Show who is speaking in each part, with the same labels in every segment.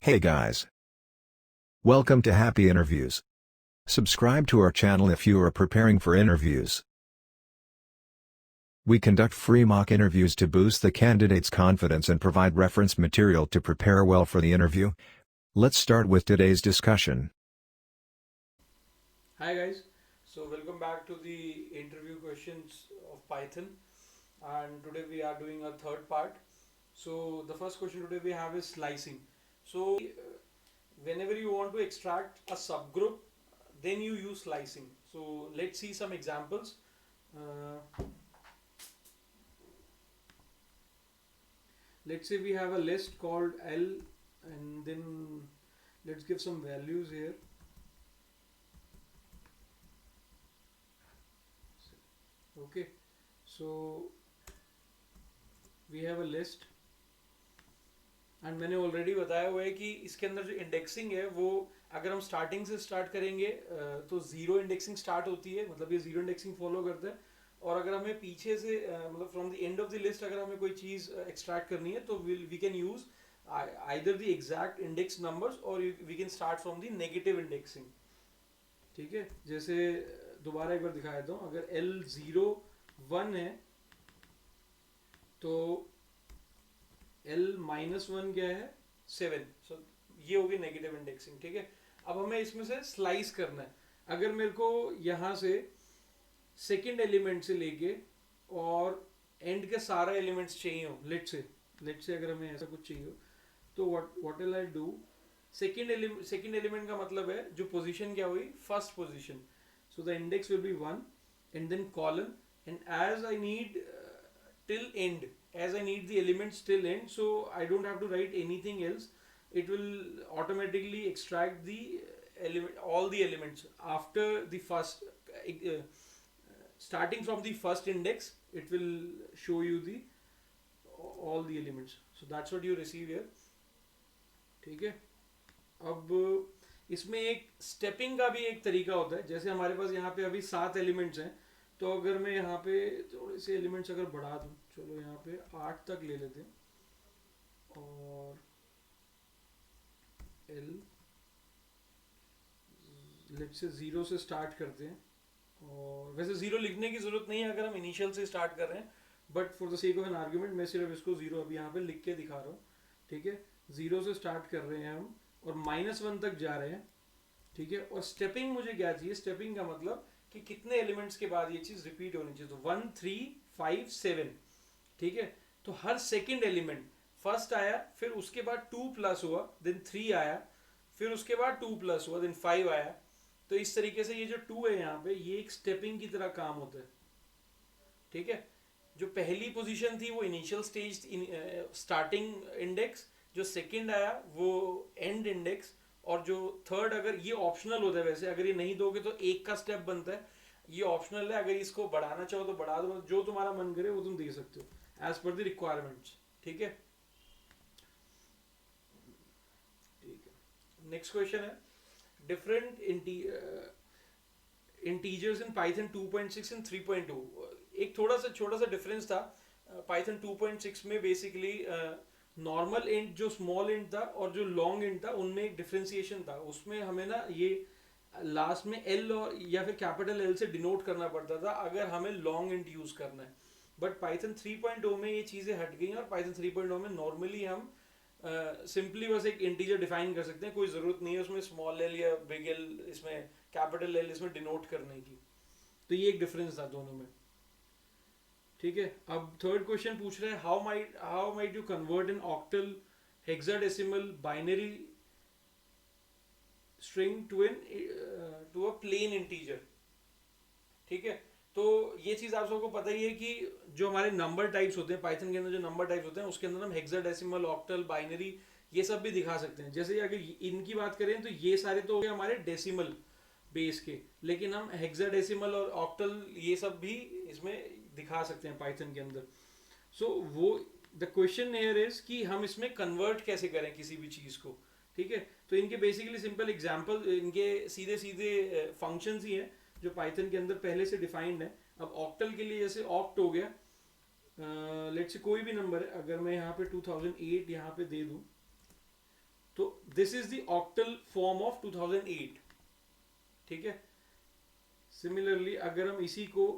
Speaker 1: Hey guys. Welcome to Happy Interviews. Subscribe to our channel if you are preparing for interviews. We conduct free mock interviews to boost the candidate's confidence and provide reference material to prepare well for the interview. Let's start with today's discussion.
Speaker 2: Hi guys, so welcome back to the interview questions of Python, and today we are doing a third part. So the first question today we have is slicing. So whenever you want to extract a subgroup, then you use slicing. So let's see some examples. Uh, let's say we have a list called L, and then let's give some values here. Okay, so we have a list and मैंने already बताया हुआ है कि इसके अंदर जो indexing है वो अगर हम स्टार्टिंग से स्टार्ट करेंगे तो जीरो इंडेक्सिंग स्टार्ट होती है, मतलब ये जीरो इंडेक्सिंग फॉलो करता है। और अगर हमें पीछे से मतलब from the end of the list अगर हमें कोई चीज़ एक्सट्रैक्ट करनी है तो we can use either the exact index numbers और we can start from the negative indexing. ठीक है, जैसे दोबारा एक बार दिखा देता हूँ। अगर L01 है तो L-1 क्या है 7, सो ये होगी नेगेटिव इंडेक्सिंग। ठीक है, अब हमें इसमें से स्लाइस करना है। अगर मेरे को यहाँ से सेकंड एलिमेंट से लेके और एंड के सारा एलिमेंट्स चाहिए हो, लेट से अगर हमें ऐसा कुछ चाहिए हो तो what will I do. Second element का मतलब है जो पोजीशन क्या हुई, first position. So the index will be 1 and then colon, and as I need till end, as I need the elements till end, so I don't have to write anything else. It will automatically extract the element, all the elements after the first starting from the first index. It will show you the all the elements, so that's what you receive here. ठीक है, अब इसमें एक stepping का भी एक तरीका होता है। जैसे हमारे पास यहाँ पे अभी 7 एलिमेंट्स हैं, तो अगर मैं यहाँ पे थोड़े से एलिमेंट्स अगर बढ़ा दूँ, चलो यहाँ पे 8 तक ले लेते हैं और एल लेट से 0 से स्टार्ट करते हैं। और वैसे 0 लिखने की जरूरत नहीं है अगर हम इनिशियल से स्टार्ट कर रहे हैं, but for the sake of an argument मैं सिर्फ इसको 0 अभी यहाँ पे लिख के दिखा रहा हूँ। ठीक है, 0 से स्टार्ट कर रहे हैं हम और -1 तक जा रहे हैं। ठीक है, और स्टेपिंग मुझे क्या चाहिए, स्टेपिंग का मतलब कि कितने एलिमेंट्स के बाद ये चीज रिपीट होनी चाहिए। तो 1 3 5 7। ठीक है, तो हर सेकंड एलिमेंट फर्स्ट आया, फिर उसके बाद 2 प्लस हुआ, देन 3 आया, फिर उसके बाद 2 प्लस हुआ, देन 5 आया। तो इस तरीके से ये जो 2 है यहाँ पे, ये एक स्टेपिंग की तरह काम होता है। ठीक है, जो पहली पोजीशन थी वो इनिशियल स्टेज स्टार्टिंग इंडेक्स, जो सेकंड आया वो एंड इंडेक्स, और जो थर्ड, अगर ये ऑप्शनल होता है, वैसे अगर ये नहीं दोगे तो एक का स्टेप बनता है, ये ऑप्शनल है। अगर इसको बढ़ाना चाहो तो बढ़ा दो, जो तुम्हारा मन करे वो तुम दे सकते हो एज पर द रिक्वायरमेंट्स। ठीक है, ठीक है। नेक्स्ट क्वेश्चन है different integers in Python 2.6 and 3.2। एक थोड़ा सा छोटा सा डिफरेंस था पाइथन 2.6 में। बेसिकली नॉर्मल इंट जो स्मॉल इंट था और जो लॉन्ग इंट था, उनमें एक डिफ्रेंसिएशन था। उसमें हमें ना ये लास्ट में एल और या फिर कैपिटल एल से डिनोट करना पड़ता था अगर हमें लॉन्ग इंट यूज करना है। बट पाइथन 3.0 में ये चीज़ें हट गई हैं, और पाइथन 3.0 में नॉर्मली हम सिंपली बस एक इंटीजर डिफाइन कर सकते हैं। कोई ज़रूरत नहीं है उसमें स्मॉल एल या बिग एल, इसमें कैपिटल एल इसमें डिनोट करने की। तो ये एक डिफरेंस था दोनों में। ठीक है, अब थर्ड क्वेश्चन पूछ रहे हैं how might you convert an octal hexadecimal binary string to a plain integer. ठीक है, तो ये चीज आप सबको पता ही है कि जो हमारे नंबर टाइप्स होते हैं पाइथन के अंदर, जो नंबर टाइप्स होते हैं उसके अंदर हम हेक्साडेसिमल, ऑक्टल, बाइनरी ये सब भी दिखा सकते हैं। जैसे अगर इनकी बात करें तो ये सारे तो हो गए हमारे डेसिमल बेस के, लेकिन हम हेक्साडेसिमल और ऑक्टल ये सब भी इसमें दिखा सकते हैं पाइथन के अंदर। सो वो द क्वेश्चन हियर इज कि हम इसमें कन्वर्ट कैसे करें किसी भी चीज को। ठीक है, तो इनके बेसिकली सिंपल एग्जांपल, इनके सीधे सीधे फंक्शंस ही हैं जो पाइथन के अंदर पहले से डिफाइंड है। अब ऑक्टल के लिए जैसे ऑक्ट हो गया, लेट्स से कोई भी नंबर है, अगर मैं यहाँ पे 2008 यहाँ पे दे दूँ तो this is the octal form of 2008, ठीक है। सिमिलरली अगर हम इसी को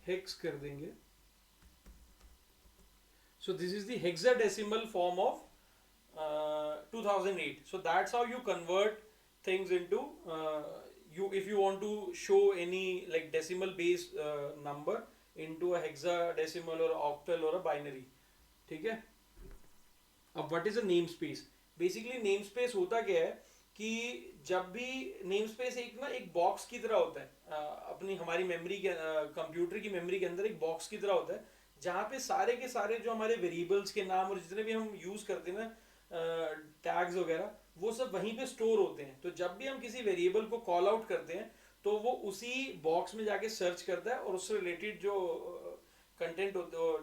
Speaker 2: हेक्स कर देंगे, so this is the hexadecimal form of 2008. So that's how you convert things into you, if you want to show any like decimal base number into a hexadecimal or octal or a binary, ठीक है। अब what is a name space? Basically name space होता क्या है कि जब भी name space एक ना एक बॉक्स की तरह होता है, अपनी हमारी मेमोरी के कंप्यूटर की मेमोरी के अंदर एक बॉक्स की तरह होता है, जहाँ पे सारे के सारे जो हमारे वेरिएबल्स के नाम और जितने भी हम यूज करते हैं ना टैग्स वगैरह, वो सब वहीं पे स्टोर होते हैं। तो जब भी हम किसी वेरिएबल को कॉल आउट करते हैं तो वो उसी बॉक्स में जाके सर्च करता है और उससे रिलेटेड जो कंटेंट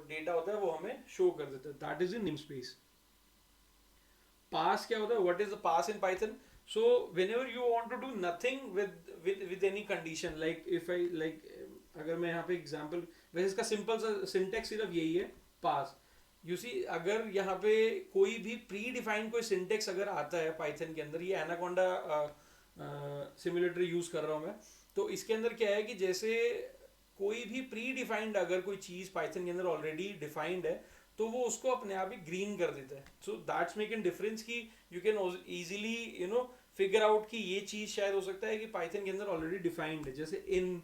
Speaker 2: डेटा होता है वो हमें शो कर देता है। That is in name space. Pass क्या होता है? What is the pass in Python? So whenever you want to do nothing with any condition, like if I like, अगर मैं यहाँ पे एग्जांपल, वैसे इसका सिंपल सा सिंटेक्स सिर्फ यही है, पास। यू सी, अगर यहाँ पे कोई भी प्री डिफाइंड कोई सिंटेक्स अगर आता है पाइथन के अंदर, ये एनाकोंडा सिमुलेटर यूज कर रहा हूँ मैं, तो इसके अंदर क्या है कि जैसे कोई भी प्री डिफाइंड अगर कोई चीज पाइथन के अंदर ऑलरेडी डिफाइंड है तो वो उसको अपने आप ही ग्रीन कर देता है। So that's make an difference कि you can easily figure out कि ये चीज शायद हो सकता है कि पाइथन के अंदर ऑलरेडी डिफाइंड है, जैसे इन,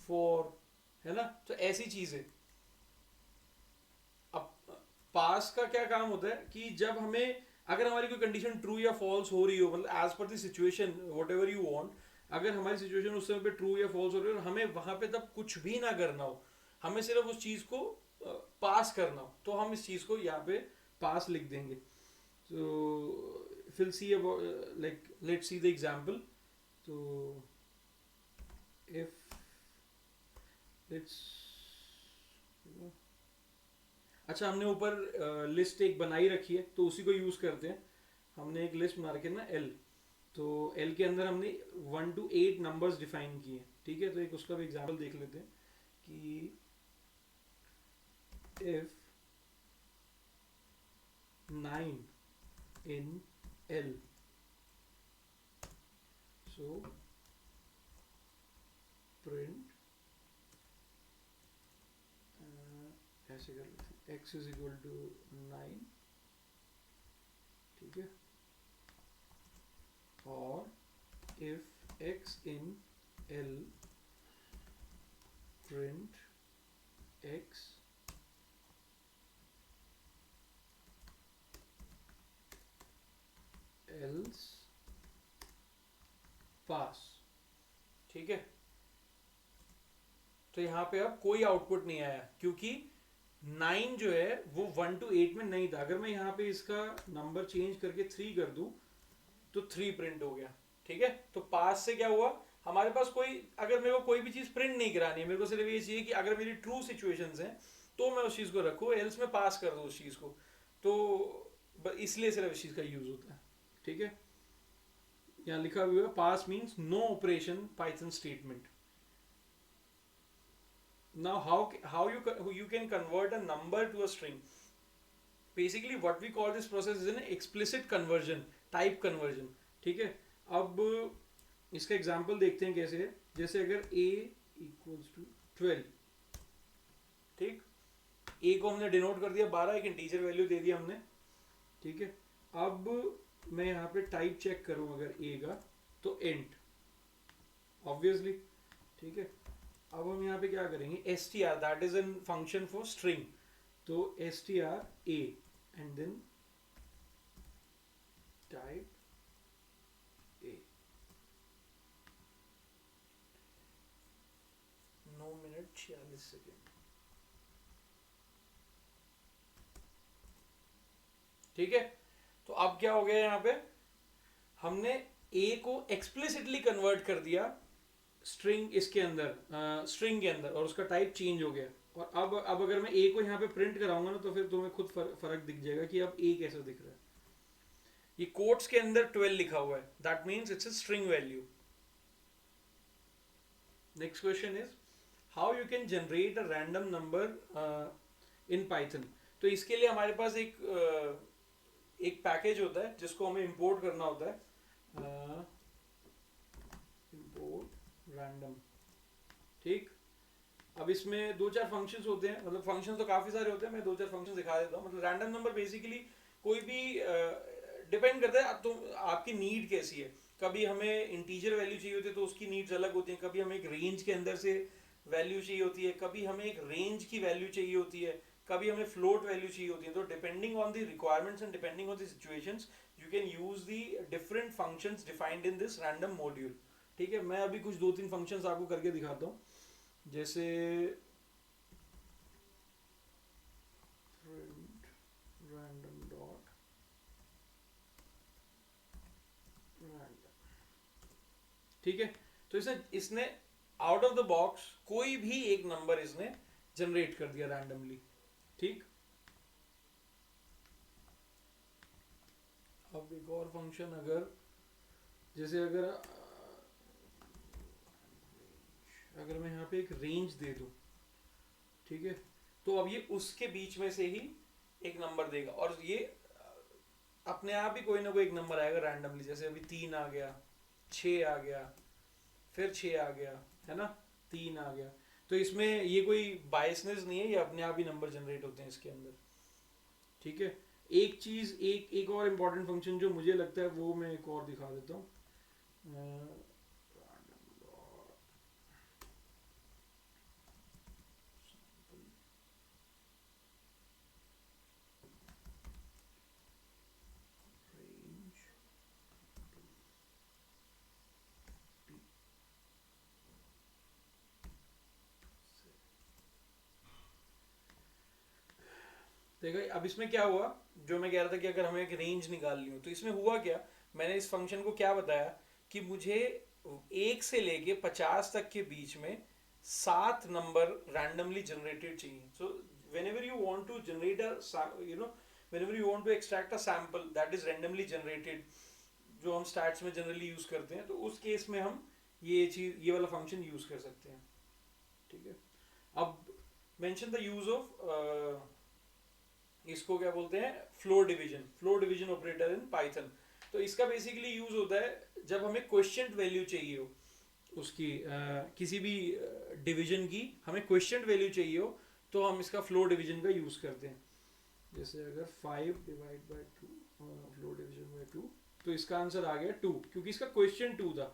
Speaker 2: फॉर, है ना। तो ऐसी चीज है। अब पास का क्या काम होता है कि जब हमें, अगर हमारी कोई कंडीशन ट्रू या फॉल्स हो रही हो, मतलब as per the situation whatever you want, अगर हमारी सिचुएशन उस समय पे ट्रू या फॉल्स हो रही है और हमें वहां पे तब कुछ भी ना करना हो, हमें सिर्फ उस चीज को पास करना हो, तो हम इस चीज को यहाँ पे पास लिख देंगे। तो fill see about, like let's see the example. तो इफ लेट्स, अच्छा हमने ऊपर लिस्ट एक बनाई रखी है तो उसी को यूज करते हैं। हमने एक लिस्ट बना रखी है ना एल, तो एल के अंदर हमने 1 to 8 नंबर्स डिफाइन किए, ठीक है। तो एक उसका भी एग्जांपल देख लेते हैं कि if 9 in L, so print ऐसे कर लेते हैं, x is equal to 9, ठीक है। और if x in L print x else पास, ठीक है। तो यहां पे अब कोई आउटपुट नहीं आया क्योंकि 9 जो है वो 1 to 8 में नहीं था। अगर मैं यहाँ पे इसका नंबर चेंज करके 3 कर दूं तो 3 प्रिंट हो गया, ठीक है। तो पास से क्या हुआ, हमारे पास कोई, अगर मेरे को कोई भी चीज प्रिंट नहीं करानी है, मेरे को सिर्फ ये चाहिए कि अगर मेरी ट्रू सिचुएशंस हैं तो मैं उस चीज को रखूं, एल्स में पास कर दूं उस चीज को। तो इसलिए सिर्फ इस चीज का यूज होता है, ठीक है। यहाँ लिखा हुआ है pass means no operation Python statement. Now how you can convert a number to a string? Basically what we call this process is an explicit conversion, type conversion, ठीक है। अब इसका एग्जांपल देखते हैं कैसे है। जैसे अगर a equals to 12, ठीक, a को हमने डिनोट कर दिया 12, एक इंटीजर वैल्यू दे दिया हमने, ठीक है। अब मैं यहाँ पे टाइप चेक करूं अगर a का, तो इंट ऑब्वियसली, ठीक है। अब हम यहाँ पे क्या करेंगे, str, that is an function for string, तो str a and then type a। 9 minute 46 second, ठीक है। तो अब क्या हो गया, यहाँ पे हमने a को एक्सप्लिसिटली कन्वर्ट कर दिया स्ट्रिंग इसके अंदर, स्ट्रिंग के अंदर, और उसका टाइप चेंज हो गया। और अब अगर मैं a को यहाँ पे प्रिंट कराऊंगा ना तो फिर तुम्हें खुद फर्क दिख जाएगा कि अब a कैसा दिख रहा है। ये कोट्स के अंदर 12 लिखा हुआ है, that means it's a string value. Next question is how you can generate a random number in Python. तो इसके लिए हमारे पास एक एक पैकेज होता है जिसको हमें इंपोर्ट करना होता है, इंपोर्ट रैंडम, ठीक। अब इसमें दो चार फंक्शंस होते हैं, मतलब फंक्शंस तो काफी सारे होते हैं, मैं दो चार फंक्शंस दिखा देता हूँ। मतलब रैंडम नंबर बेसिकली कोई भी डिपेंड करता है तो आपकी नीड कैसी है। कभी हमें इंटीजर वैल्यू चाहिए होती है तो उसकी नीड्स अलग होती हैं, कभी हमें एक रेंज के अंदर से वैल्यू चाहिए होती है, कभी हमें एक रेंज की वैल्यू चाहिए होती है, कभी हमें फ्लोट वैल्यू चाहिए होती है। तो depending on the requirements and depending on the situations you can use the different functions defined in this random module, ठीक है। मैं अभी कुछ दो तीन फंक्शंस आपको करके दिखाता हूँ। जैसे random dot random, ठीक है। तो इसने आउट ऑफ द बॉक्स कोई भी एक नंबर इसने जनरेट कर दिया रैंडमली, ठीक। अब एक और फंक्शन, अगर जैसे अगर मैं यहाँ पे एक रेंज दे दूं, ठीक है, तो अब ये उसके बीच में से ही एक नंबर देगा, और ये अपने आप ही कोई ना कोई एक नंबर आएगा रैंडमली। जैसे अभी 3 आ गया, 6 आ गया, फिर 6 आ गया, है ना, 3 आ गया। तो इसमें ये कोई बायसनेस नहीं है, ये अपने आप ही नंबर जनरेट होते हैं इसके अंदर, ठीक है। एक चीज, एक और इम्पॉर्टेंट फंक्शन जो मुझे लगता है वो मैं एक और दिखा देता हूँ। देखो अब इसमें क्या हुआ, जो मैं कह रहा था कि अगर हमें एक रेंज निकालनी हो, तो इसमें हुआ क्या, मैंने इस फंक्शन को क्या बताया कि मुझे 1 से लेके 50 तक के बीच में 7 नंबर रैंडमली जनरेटेड चाहिए। सो whenever you want to generate a you know whenever you want to extract a sample that is randomly generated, जो हम स्टैट्स में जनरली यूज करते हैं, तो उस केस में हम ये वाला फंक्शन यूज कर सकते हैं, ठीक है। अब मेंशन द यूज ऑफ, इसको क्या बोलते हैं, flow division operator in Python. तो इसका बेसिकली यूज होता है जब हमें क्वेश्चन वैल्यू चाहिए हो उसकी, किसी भी डिवीजन की हमें क्वेश्चन वैल्यू चाहिए हो, तो हम इसका फ्लो डिवीजन का यूज करते हैं। जैसे अगर 5 divide by 2, flow division bye 2, तो इसका आंसर आ गया 2, क्योंकि इसका क्वेश्चन 2 था,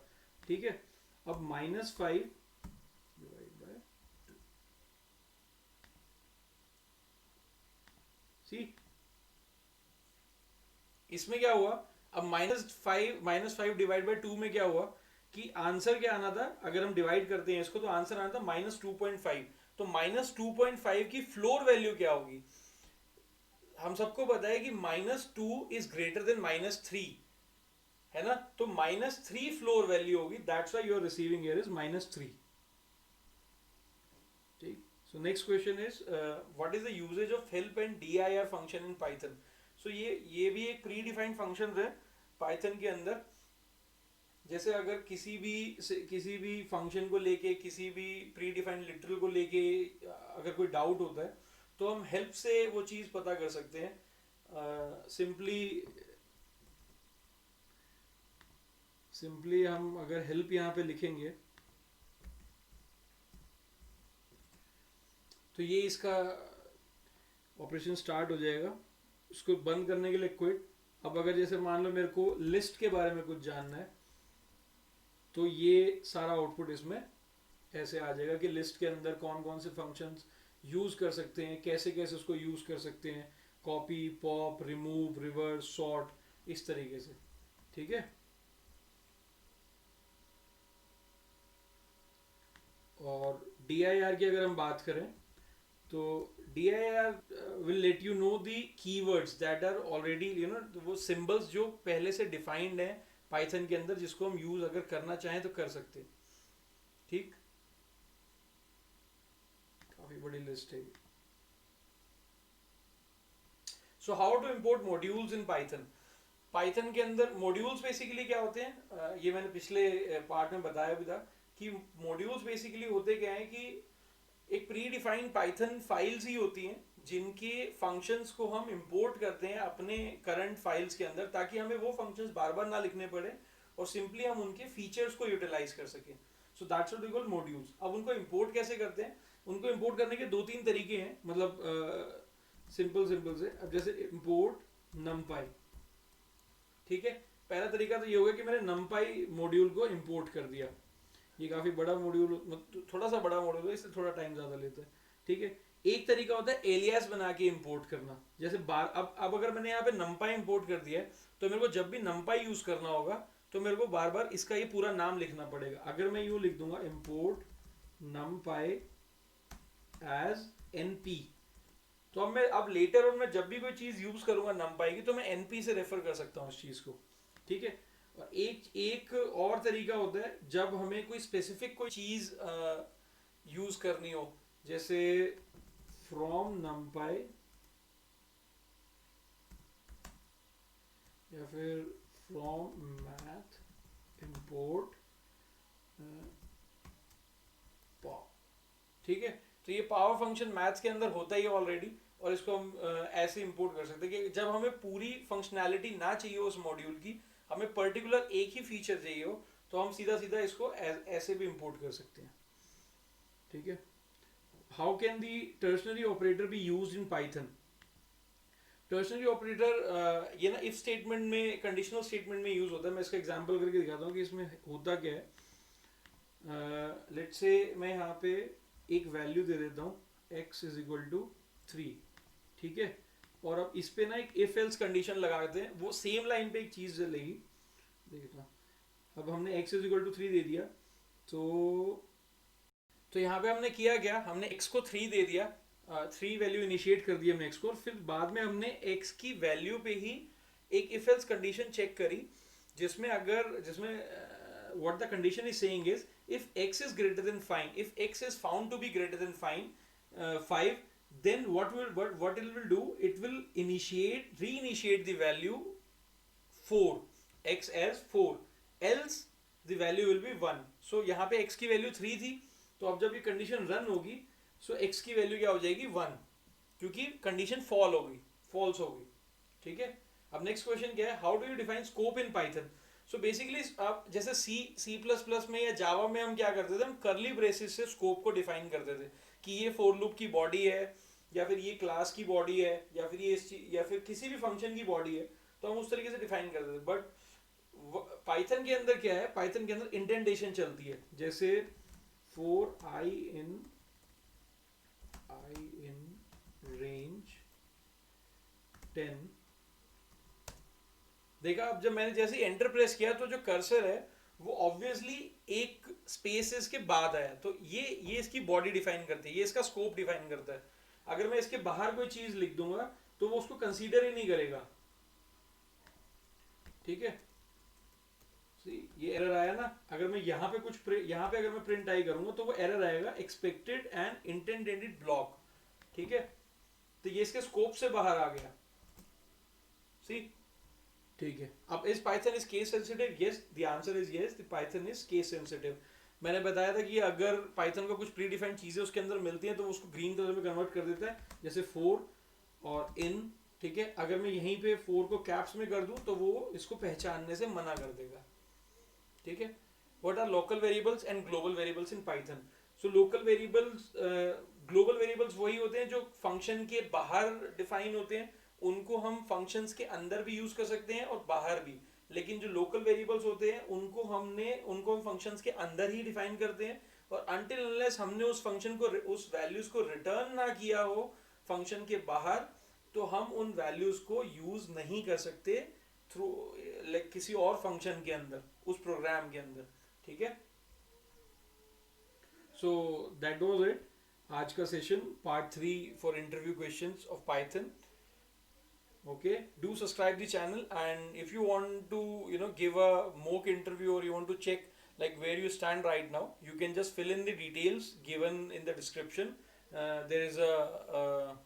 Speaker 2: ठीक है। अब -5 डिवाइड बाय 2, सी इसमें क्या हुआ, अब -5 डिवाइड बाय 2 में क्या हुआ कि आंसर क्या आना था, अगर हम डिवाइड करते हैं इसको तो आंसर आना था -2.5। तो -2.5 की फ्लोर वैल्यू क्या होगी, हम सबको पता है कि -2 इज ग्रेटर देन -3, है ना। तो -3 फ्लोर वैल्यू होगी, that's why you are receiving here is -3, ठीक। So next question is what is the usages of help and dir function in Python. सो ये भी एक प्री डिफाइंड फंक्शन है पाइथन के अंदर। जैसे अगर किसी भी फंक्शन को लेके, किसी भी प्री डिफाइंड लिटरल को लेके अगर कोई डाउट होता है, तो हम हेल्प से वो चीज पता कर सकते हैं। सिंपली हम अगर हेल्प यहाँ पे लिखेंगे, तो ये इसका ऑपरेशन स्टार्ट हो जाएगा। उसको बंद करने के लिए क्विट। अब अगर जैसे मान लो मेरे को लिस्ट के बारे में कुछ जानना है, तो ये सारा आउटपुट इसमें ऐसे आ जाएगा कि लिस्ट के अंदर कौन कौन से फंक्शंस यूज कर सकते हैं, कैसे कैसे उसको यूज कर सकते हैं, copy, pop, remove, reverse, sort, इस तरीके से, ठीक है। और dir की अगर हम बात करें, तो dir will let you know the keywords that are already, वो symbols जो पहले से defined है पाइथन के अंदर, जिसको हम यूज अगर करना चाहें तो कर सकते हैं, ठीक। काफी बड़ी लिस्ट है। So how to import modules in Python. Python के अंदर मॉड्यूल्स बेसिकली क्या होते हैं, ये मैंने पिछले पार्ट में बताया भी था कि मॉड्यूल्स बेसिकली होते क्या है कि एक प्री डिफाइंड पाइथन फाइल्स ही होती हैं जिनके फंक्शंस को हम इंपोर्ट करते हैं अपने करंट फाइल्स के अंदर, ताकि हमें वो फंक्शंस बार बार ना लिखने पड़े और सिंपली हम उनके फीचर्स को यूटिलाइज कर सकें। So that's what we call modules. अब उनको इंपोर्ट कैसे करते हैं? उनको इंपोर्ट करने के 2-3 तरीके हैं, मतलब सिंपल सिंपल से। अब जैसे इंपोर्ट numpy, ठीक है। पहला तरीका तो ये होगा कि मैंने numpy मॉड्यूल को इंपोर्ट कर दिया। ये काफी बड़ा मॉड्यूल, थोड़ा सा बड़ा मॉड्यूल है, इसलिए थोड़ा टाइम ज्यादा लेता है, ठीक है। एक तरीका होता है एलियास बना के इंपोर्ट करना। जैसे बार अब अगर मैंने यहाँ पे numpy इंपोर्ट कर दिया है, तो मेरे को जब भी numpy यूज करना होगा तो मेरे को बार बार इसका ये पूरा नाम लिखना पड़ेगा। अगर मैं यूं लिख दूंगा इंपोर्ट numpy एज np, तो अब लेटर और मैं जब भी कोई चीज यूज करूंगा numpy की, तो मैं np से रेफर कर सकता हूँ उस चीज को, ठीक है। और एक और तरीका होता है जब हमें कोई स्पेसिफिक कोई चीज यूज करनी हो, जैसे फ्रॉम numpy या फिर फ्रॉम मैथ इंपोर्ट पावर, ठीक है। तो ये पावर फंक्शन मैथ्स के अंदर होता ही है ऑलरेडी, और इसको हम ऐसे इंपोर्ट कर सकते हैं कि जब हमें पूरी फंक्शनैलिटी ना चाहिए उस मॉड्यूल की, हमें पर्टिकुलर एक ही फीचर चाहिए हो, तो हम सीधा सीधा इसको ऐसे भी इंपोर्ट कर सकते हैं, ठीक है। How can the ternary operator be used in Python? Ternary operator ये ना इफ स्टेटमेंट में, कंडीशनल स्टेटमेंट में यूज होता है। मैं इसका एग्जांपल करके दिखाता हूँ कि इसमें होता क्या है। लेट्स से मैं यहाँ पे एक वैल्यू दे देता हूँ x इज इक्वल टू 3, ठीक है। और अब इस पे ना एक इफ एल्स कंडीशन लगा देते हैं, वो सेम लाइन पे एक चीज चलेगी, देखना। अब हमने x इज इक्वल टू 3 दे दिया, तो यहाँ पे हमने किया क्या, हमने x को 3 दे दिया, 3 वैल्यू इनिशिएट कर दी हमने x को, और फिर बाद में हमने x की वैल्यू पे ही एक इफ एल्स कंडीशन चेक करी, जिसमें what the condition is saying is, if x is greater than 5, if x is found to be greater than 5, then what it will do, it will reinitiate the value 4, x as 4, else the value will be 1. so यहाँ पे x की value 3 थी, तो अब जब ये condition run होगी, so x की वैल्यू क्या हो जाएगी 1, क्योंकि कंडीशन फॉल्स हो गई, ठीक है। अब नेक्स्ट क्वेश्चन क्या है, how do you define scope in Python? So basically आप जैसे C++ में या जावा में हम क्या करते थे, हम कर्ली ब्रेसेस से स्कोप को डिफाइन करते थे कि ये फॉर लूप की बॉडी है, या फिर ये क्लास की बॉडी है, या फिर या फिर किसी भी फंक्शन की बॉडी है, तो हम उस तरीके से डिफाइन करते थे। बट पाइथन के अंदर क्या है, पाइथन के अंदर इंडेंटेशन चलती है, जैसे फॉर i in range 10, देखा। अब जब मैंने जैसे एंटर प्रेस किया, तो जो कर्सर है वो ऑब्वियसली एक स्पेसेस के बाद आया, तो ये इसकी बॉडी डिफाइन करती है, ये इसका स्कोप डिफाइन करता है। अगर मैं इसके बाहर कोई चीज लिख दूंगा तो वो उसको कंसीडर ही नहीं करेगा, ठीक है। ये एरर आया ना, अगर मैं यहाँ पे यहाँ पे अगर मैं प्रिंट आई करूंगा तो वो एरर आएगा, एक्सपेक्टेड एंड इंटेंडेड ब्लॉक, ठीक है। तो ये इसके स्कोप से बाहर आ गया, सी, ठीक है। अब इस Python is case sensitive? Yes, the answer is yes, the Python is case sensitive. मैंने बताया था कि अगर पाइथन को कुछ प्री डिफाइंड चीजें उसके अंदर मिलती हैं तो उसको ग्रीन कलर में कन्वर्ट कर देता है, जैसे 4 और इन, ठीक है। अगर मैं यहीं पे 4 को कैप्स में कर दूं तो वो इसको पहचानने से मना कर देगा, ठीक है। What are local variables and global variables in Python? So local variables, global variables वही होते हैं जो फंक्शन के बाहर डिफाइन होते हैं, उनको हम फंक्शंस के अंदर भी यूज कर सकते हैं और बाहर भी। लेकिन जो लोकल वेरिएबल्स होते हैं उनको हम फंक्शंस के अंदर ही डिफाइन करते हैं, और अनटिल अनलेस हमने उस फंक्शन को, उस वैल्यूज को रिटर्न ना किया हो फंक्शन के बाहर, तो हम उन वैल्यूज को यूज नहीं कर सकते थ्रू किसी और फंक्शन के अंदर, उस प्रोग्राम के अंदर, ठीक है। सो दैट वाज इट, आज का session part 3 for interview questions of Python. Okay, do subscribe the channel, and if you want to give a mock interview, or you want to check like where you stand right now, you can just fill in the details given in the description. There is a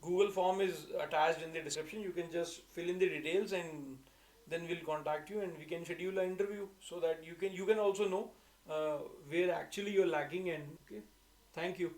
Speaker 2: Google form is attached in the description. You can just fill in the details, and then we'll contact you and we can schedule an interview, so that you can also know where actually you're lacking. And okay, thank you.